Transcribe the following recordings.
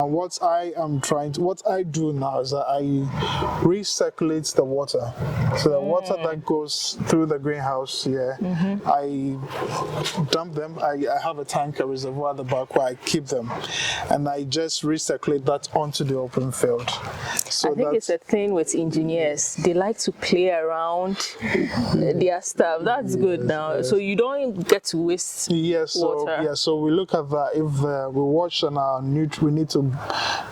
And what I do now is that I recirculate the water. So the water that goes through the greenhouse here, I dump them. I have a tank, a reservoir at the back where I keep them, and I just recirculate that onto the open field. So I think it's a thing with engineers. They like to play around their stuff. That's good now. Yes. So you don't get to waste water. So we look at that. If we watch on our we need to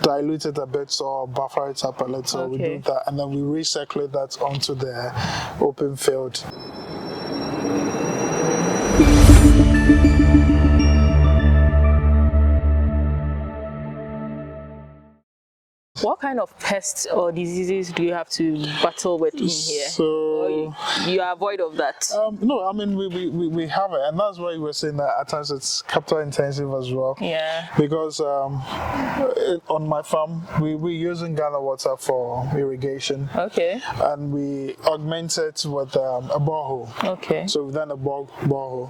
dilute it a bit or buffer it up a little. We do that, and then we recirculate that onto the open field. What kind of pests or diseases do you have to battle with in here? So you are avoid of that? No, I mean we have it, and that's why we're saying that at times it's capital intensive as well. Yeah. Because on my farm we're using Ghana water for irrigation. Okay. And we augment it with a borehole. Okay. So we've done a borehole,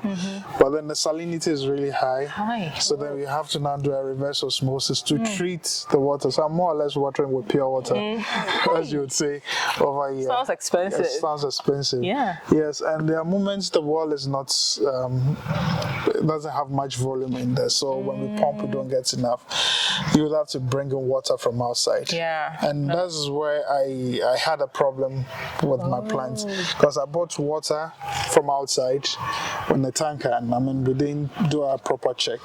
but then the salinity is really high. So then we have to now do a reverse osmosis to treat the water. So I'm more or less watering with pure water, as you would say over here. Sounds expensive. It sounds expensive. Yeah. Yes, and there are moments the wall is not doesn't have much volume in there, so when we pump, we don't get enough. You would have to bring in water from outside. Yeah. And that's where I had a problem with my plants, because I bought water from outside on the tanker, and I mean we didn't do a proper check,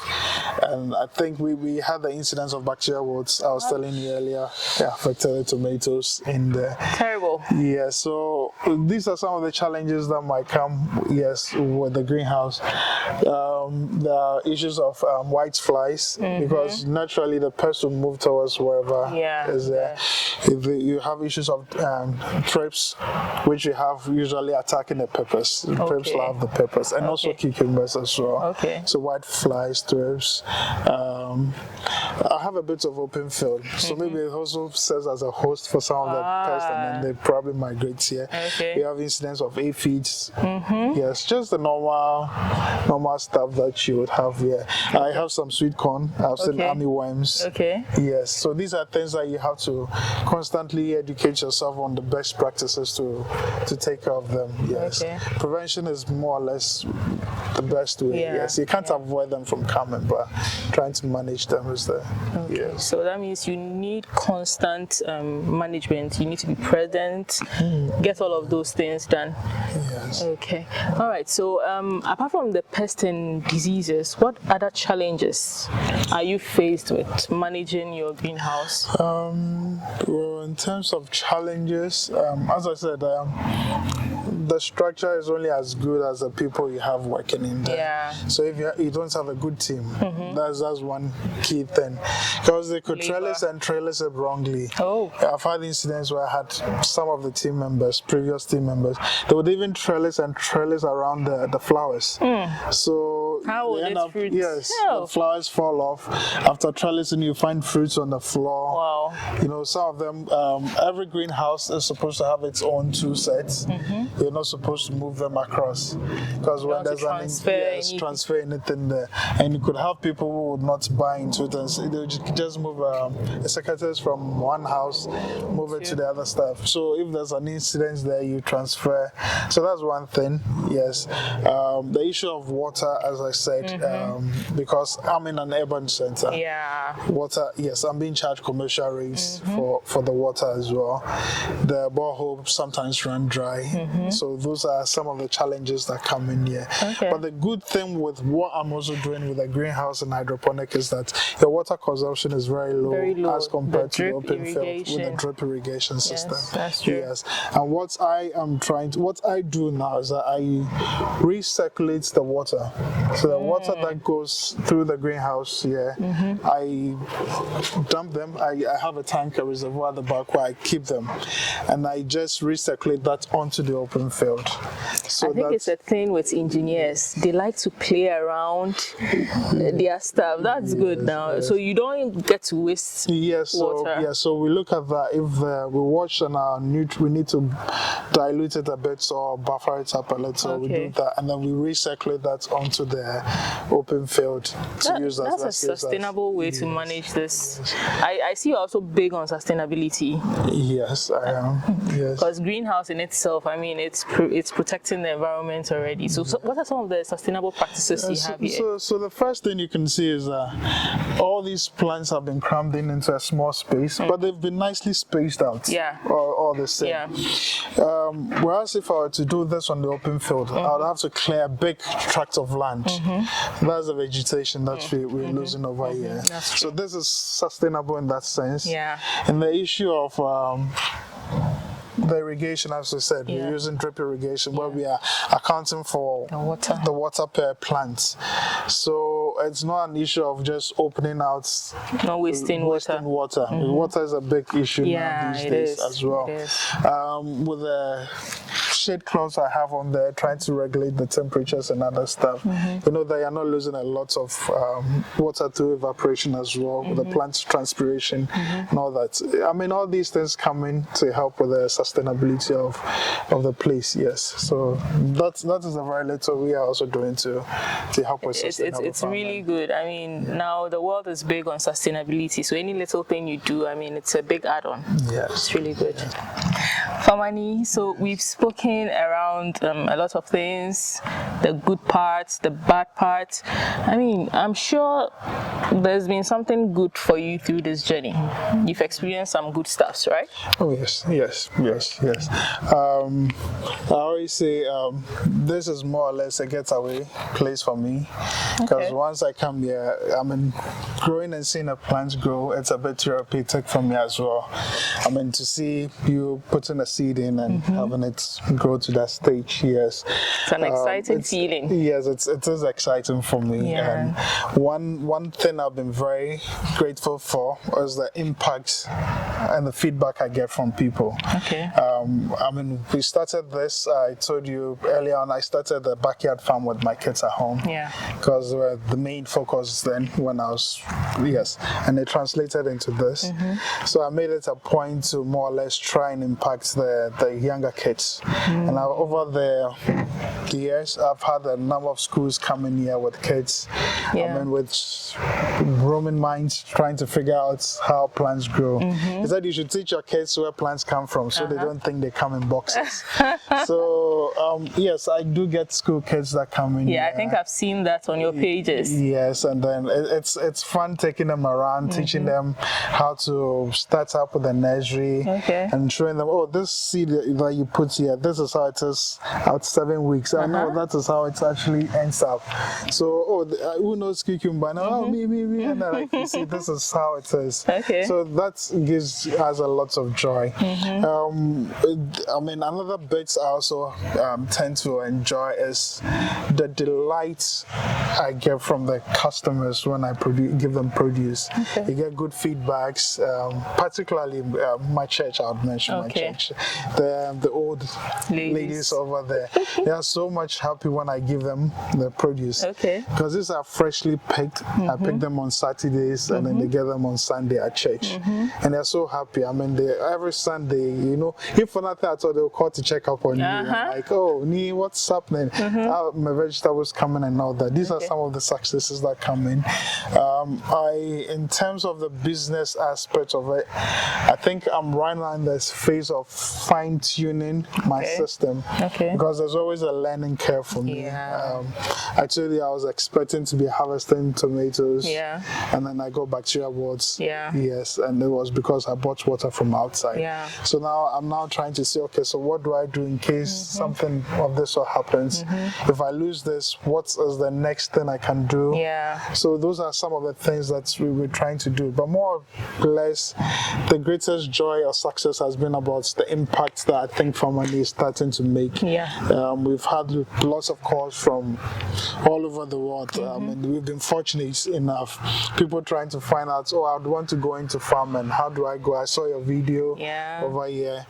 and I think we had the incidence of bacterial warts I was telling you earlier. Affected the tomatoes in there. Terrible. Yeah, so these are some of the challenges that might come, with the greenhouse. There are issues of white flies, because naturally the pest will move towards wherever is there. If you have issues of thrips, which you have usually attacking the peppers. Thrips love the peppers, and also cucumbers as well. Okay. So white flies, thrips. I have a bit of open field, so maybe it also serves as a host for some of the pests, and then they probably migrate here. We have incidents of aphids. Yes, just the normal stuff that you would have here. I have some sweet corn. I've seen army worms. Yes, so these are things that you have to constantly educate yourself on the best practices to take care of them. Yes, prevention is more or less the best way. Yes, you can't avoid them from coming, but trying to manage them is the So that means you need constant management. You need to be present, get all of those things done. Yes. Okay. All right. So apart from the pests and diseases, what other challenges are you faced with managing your greenhouse? Well, in terms of challenges, as I said, the structure is only as good as the people you have working in there. So if you don't have a good team, that's one key thing, because they could trellis it wrongly. I've had incidents where I had some of the previous team members, they would even trellis around the flowers. So how would it fruit? The flowers fall off. After trellising, you find fruits on the floor. Wow. You know, some of them, every greenhouse is supposed to have its own two sets. You're not supposed to move them across, because when there's transfer anything there, and you could have people who would not buy into it, and they would just move the secretaries from one house, move it to the other stuff. So if there's an incident there, you transfer. So that's one thing. Yes, the issue of water, as I said, because I'm in an urban center. Water. Yes, I'm being charged commercial rates for the water as well. The borehole sometimes run dry. So those are some of the challenges that come in here. But the good thing with what I'm also doing with the greenhouse and hydroponic is that your water consumption is very low as compared to the open field with the drip irrigation system. That's true. Yes, and what I do now is that I recirculate the water. So the water that goes through the greenhouse here, I dump them. I have a tank, a reservoir at the back where I keep them, and I just recirculate that onto the open field. So I think it's a thing with engineers. They like to play around their stuff. That's good now. So you don't get to waste water. So we look at that. If we watch on our we need to dilute it a bit or buffer it up a little. We do that, and then we recirculate that onto the the open field to use as that's a sustainable way to manage this. I see you're also big on sustainability. Yes, I am. Yes. Because greenhouse in itself, I mean, it's protecting the environment already. So what are some of the sustainable practices you have here? So the first thing you can see is all these plants have been crammed into a small space, but they've been nicely spaced out. Yeah. All the same. Yeah. Whereas if I were to do this on the open field, I would have to clear a big tract of land. That's the vegetation that we're losing over here. So this is sustainable in that sense. Yeah. And the issue of the irrigation, as I said, we're using drip irrigation where we are accounting for the water per plant. So it's not an issue of just opening out, not wasting water. Water is a big issue now these days as well. With the shade cloths I have on there, trying to regulate the temperatures and other stuff, you know that you're not losing a lot of water through evaporation as well, with the plant transpiration and all that. I mean, all these things come in to help with the sustainability of the place. Yes, so that is a very little we are also doing to help with sustainable it's really good. I mean, now the world is big on sustainability, so any little thing you do, I mean, it's a big add-on. Yes, it's really good. Farmernii, so we've spoken around a lot of things, the good parts, the bad parts. I mean, I'm sure there's been something good for you through this journey. You've experienced some good stuff, right? Oh yes. I always say this is more or less a getaway place for me, because once I come here, I mean, growing and seeing a plant grow, it's a bit therapeutic for me as well. I mean, to see you putting a seed in and having it grow to that stage, yes. It's an exciting feeling. Yes, it is exciting for me. Yeah. And one thing I've been very grateful for is the impact and the feedback I get from people. Okay. I mean, we started this, I told you earlier on, I started the backyard farm with my kids at home. Yeah. Because the main focus then when I was, and it translated into this. So I made it a point to more or less try and impact the younger kids. And over the years, I've had a number of schools coming here with kids. I mean, with roaming minds, trying to figure out how plants grow. He said you should teach your kids where plants come from, so they don't think they come in boxes. So yes, I do get school kids that come in. I think I've seen that on your pages. Yes, and then it's fun taking them around, teaching them how to start up with the nursery, and showing them, oh, this seed that you put here, this is how it is out 7 weeks. I know that is how it actually ends up. So, who knows cucumber? Oh, me, and then, like, you see, this is how it is. So that gives us a lot of joy. I mean, another bit I also tend to enjoy is the delight I get from the customers when I give them produce. You get good feedbacks, particularly my church. I would mention my church. The old ladies over there, they are so much happy when I give them the produce, because these are freshly picked. I pick them on Saturdays and then they get them on Sunday at church, and they're so happy. I mean, every Sunday, you know, if for nothing at all, they'll call to check up on you, like, oh, Nii, what's happening? My vegetables coming and all that. These are some of the successes that come in. In terms of the business aspect of it, I think I'm right now in this phase of fine-tuning my system, because there's always a learning curve for me. I told you I was expecting to be harvesting tomatoes, and then I got bacteria warts. Yes, and it was because I bought water from outside. So now I'm trying to say, okay, so what do I do in case something of this sort happens? If I lose this, what is the next thing I can do? So those are some of the things that we were trying to do. But more or less, the greatest joy or success has been about the impact that I think Farmernii is starting to make. We've had lots of calls from all over the world, and we've been fortunate enough. People trying to find out, oh, I'd want to go into farming. How do I go? I saw your video over here.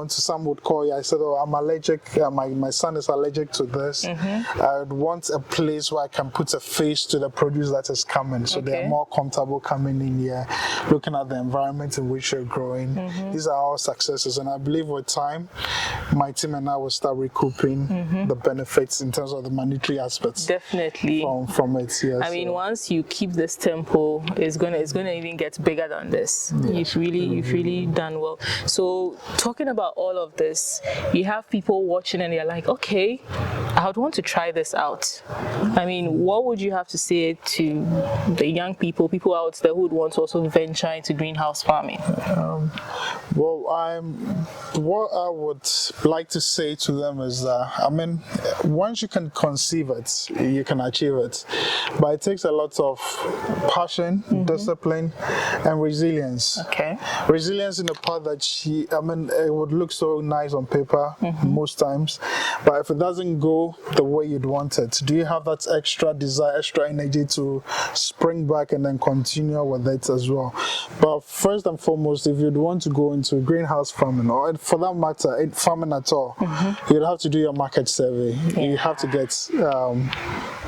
some would call you. I said, oh, I'm allergic. My son is allergic to this. I'd want a place where I can put a face to the produce that is coming, so they are more comfortable coming in here, looking at the environment in which you're growing. These are all successes, and I believe with time, my team and I will start recouping the benefits in terms of the monetary aspects. Definitely. From it, yes. I mean, once you keep this tempo, it's gonna even get bigger than this. You've really done well. So talking about all of this, you have people watching and they're like, okay, I would want to try this out. I mean, what would you have to say to the young people out there who would want to also venture into greenhouse farming? What I would like to say to them is that, I mean, once you can conceive it, you can achieve it. But it takes a lot of passion, discipline, and resilience. Okay. Resilience in the part that it would look so nice on paper most times, but if it doesn't go the way you'd want it, do you have that extra desire, extra energy to spring back and then continue with it as well? But first and foremost, if you'd want to go into greenhouse farming, or for that matter, farming at all, you'd have to do your market survey. You have to get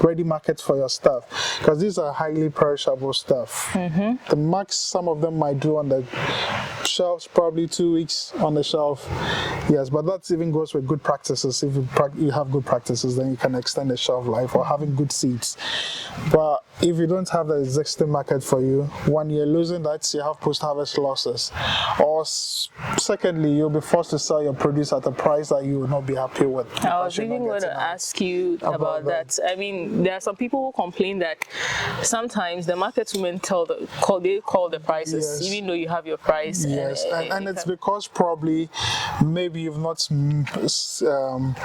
ready markets for your stuff, because these are highly perishable stuff. The max some of them might do on the shelves, probably 2 weeks on the shelf. Yes, but that even goes with good practices. If you have good practices, then you can extend the shelf life, or having good seeds. But if you don't have the existing market for you, when you're losing that, you have post-harvest losses. Or secondly, you'll be forced to sell your produce at a price that you will not be happy with. I was even going to ask you about that. I mean, there are some people who complain that sometimes the market women call the prices, even though you have your price. Yes, and it's because probably maybe you've not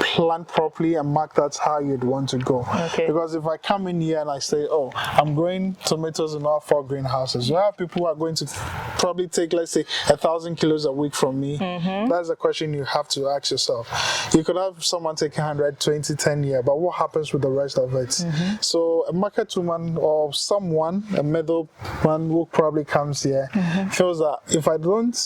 planned properly and marked that's how you'd want to go. Okay. Because if I come in here and I say, oh, I'm growing tomatoes in all 4 greenhouses, you have people who are going to probably take, let's say, 1,000 kilos a week from me. That's a question you have to ask yourself. You could have someone taking 120, 10 here, but what happens with the rest of it? So a market woman or someone, a middle man who probably comes here, feels that if I don't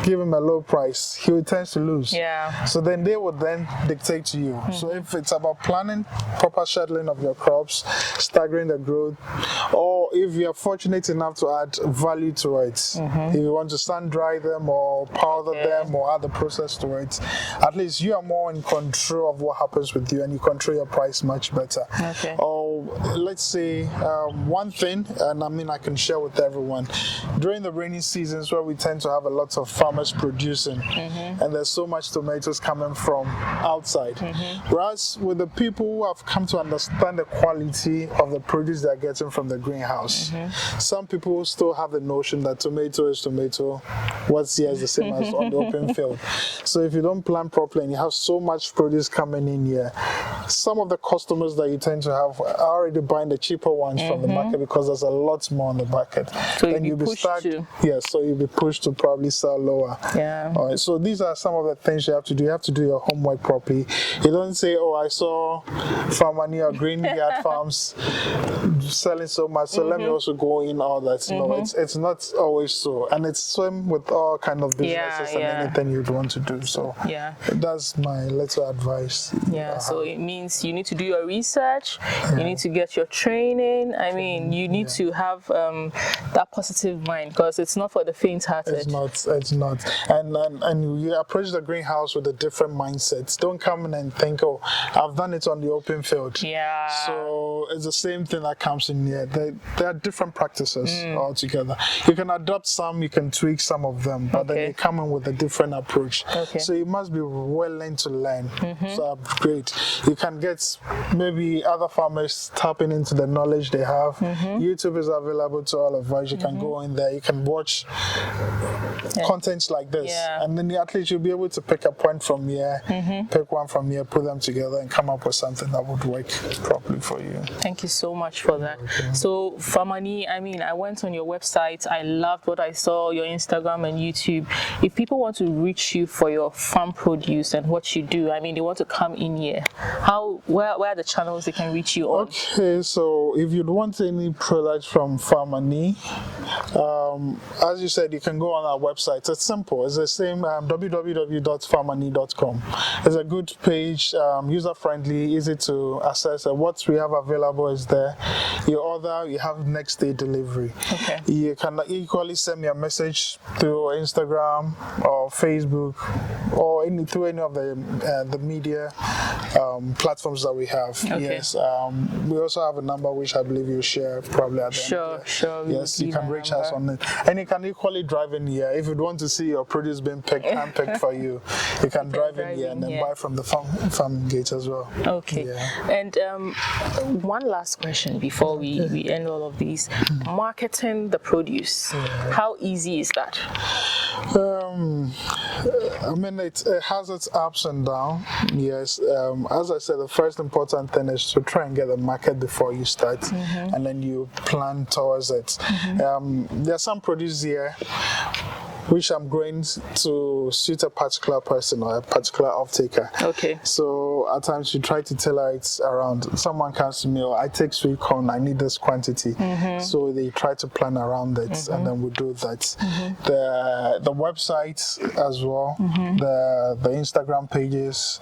give him a low price, he tends to lose. Yeah. So then they would then dictate to you. So if it's about planning, proper scheduling of your crops, staggering the growth, or if you're fortunate enough to add value to it, if you want to sun dry them or powder them or add the process to it, at least you are more in control of what happens with you, and you control your price much better. Okay. Or let's say one thing, and I mean I can share with everyone, during the rainy seasons where we tend to have a lot of farmers producing, and there's so much tomatoes coming from outside. Whereas with the people who have come to understand the quality of the produce they're getting from the greenhouse, some people still have the notion that tomato is tomato, what's here is the same as on the open field. So if you don't plan properly and you have so much produce coming in here, some of the customers that you tend to have are already buying the cheaper ones from the market, because there's a lot more on the market. So then you'll be pushed to. Yes, so you'll be pushed to probably sell lower. Yeah. All right, so these are some of the things you have to do. You have to do your homework properly. You don't say, oh, I saw Farmernii or Green Yard Farms selling so much, so let me also go in all that. No, it's not always so. And it's same with all kind of businesses and anything you'd want to do. So that's my little advice. Yeah, so it means you need to do your research, you need to get your training. I mean, you need to have that positive mind, because it's not for the faint-hearted. It's not. And you approach the greenhouse with a different mindset. Don't come in and think, oh, I've done it on the open field. Yeah. So it's the same thing that comes in here. There are different practices altogether. You can adopt some, you can tweak some of them, but then they come in with a different approach. So you must be willing to learn. So great. You can get maybe other farmers tapping into the knowledge they have. YouTube is available to all of us. You can go in there, you can watch contents like this, and then at least you'll be able to pick a point from here, pick one from here, put them together, and come up with something that would work properly for you. Thank you so much for that. So Farmernii, I mean, I went on your website, I loved what I saw, your Instagram and YouTube. If people want to reach you for your farm produce and what you do, I mean, they want to come in here, where are the channels they can reach you on? Okay, so if you'd want any products from Farmernii, As you said, you can go on our website. It's simple. It's the same, www.farmernii.com. It's a good page, user-friendly, easy to access. What we have available is there. You order, you have next day delivery. Okay. You can equally send me a message through Instagram or Facebook or through any of the media platforms that we have. Okay. Yes. We also have a number which I believe you'll share probably at the end. Sure. Yes, you can reach us on it. And you can equally drive in here. If you want to see your produce being handpicked for you, you can drive in here and then buy from the farm gate as well. Okay. Yeah. And one last question before we end all of these. Marketing the produce, how easy is that? I mean, it has its ups and downs. Yes. As I said, the first important thing is to try and get the market before you start, and then you plan towards it. There are some produce here which I'm growing to suit a particular person or a particular off-taker. Okay. So at times you try to tailor it around. Someone comes to me, I take sweet corn, I need this quantity. So they try to plan around it, and then we do that. The website as well, the Instagram pages,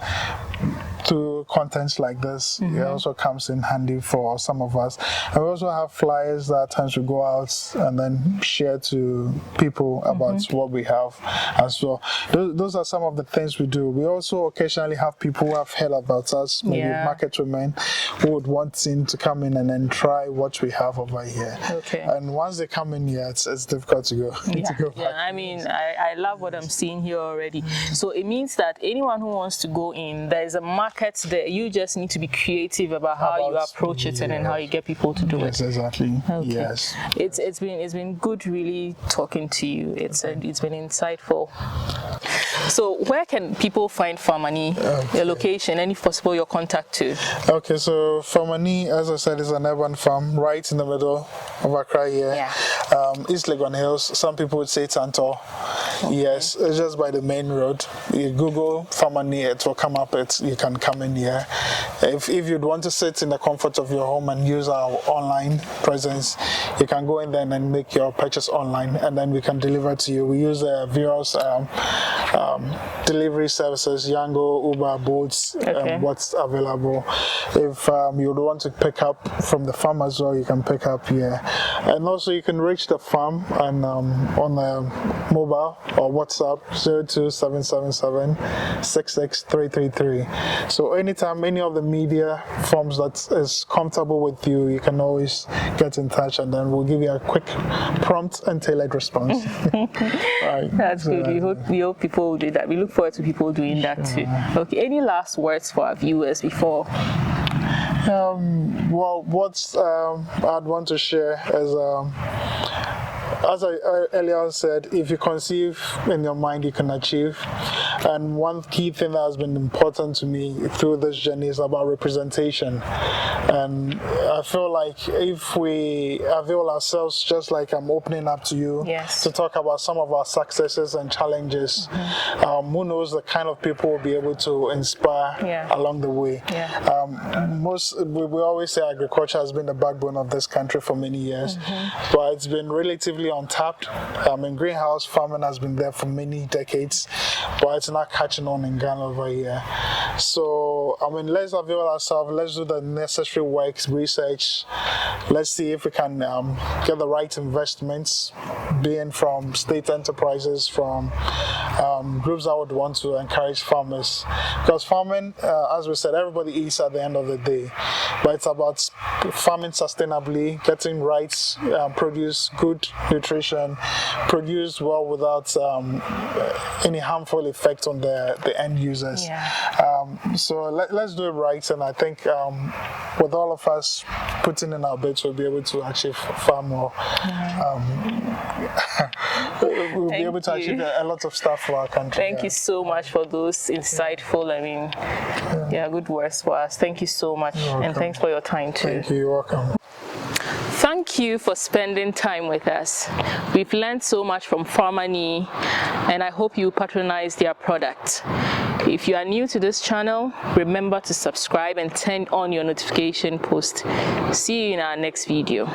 to contents like this, it also comes in handy for some of us. And we also have flyers that at times we go out and then share to people about what we have as well. Those are some of the things we do. We also occasionally have people who have heard about us, maybe market women, who would want to come in and then try what we have over here. Okay. And once they come in here, it's difficult to go, to go back. I mean, I love what I'm seeing here already. So it means that anyone who wants to go in, there is a market there. You just need to be creative about how you approach it and then how you get people to do it. Yes, exactly. Okay. Yes. It's been good really talking to you. It's been insightful. So where can people find Farmernii? Your location, and if possible your contact too. Okay, so Farmernii, as I said, is an urban farm right in the middle of Accra here. East Legon Hills. Some people would say Tantor. Yes, it's just by the main road. You Google Farmernii, it will come up. You can come in here. If you'd want to sit in the comfort of your home and use our online presence, you can go in there and make your purchase online, and then we can deliver to you. We use various delivery services, Yango, Uber, Boats, what's available. If you would want to pick up from the farm as well, you can pick up here. And also you can reach the farm and on the mobile or WhatsApp 02777 66333. So anytime any of the media forms that is comfortable with you, you can always get in touch, and then we'll give you a quick, prompt and tailored response. Right. That's good. We hope people will do that. We look forward to people doing that too. Okay. Any last words for our viewers before? Well, what I'd want to share is, as I earlier said, if you conceive in your mind, you can achieve. And one key thing that has been important to me through this journey is about representation. And I feel like if we avail ourselves, just like I'm opening up to you, to talk about some of our successes and challenges, who knows the kind of people we'll be able to inspire along the way. We always say agriculture has been the backbone of this country for many years, but it's been relatively untapped. In greenhouse farming has been there for many decades, but it's not catching on in Ghana over here. So let's avail ourselves, let's do the necessary work, research, let's see if we can get the right investments, being from state enterprises, from groups that would want to encourage farmers, because farming, as we said, everybody eats at the end of the day, but it's about farming sustainably, getting right produce, good nutrition, produced well without any harmful effect on the end users. So let's do it right, and I think with all of us putting in our bits, we'll be able to achieve far more. We'll be able to achieve a lot of stuff for our country. Thank you so much for those insightful, good words for us. Thank you so much, and thanks for your time too. Thank you. You're welcome. Thank you for spending time with us. We've learned so much from Farmernii, and I hope you patronize their product. If you are new to this channel, remember to subscribe and turn on your notification post. See you in our next video.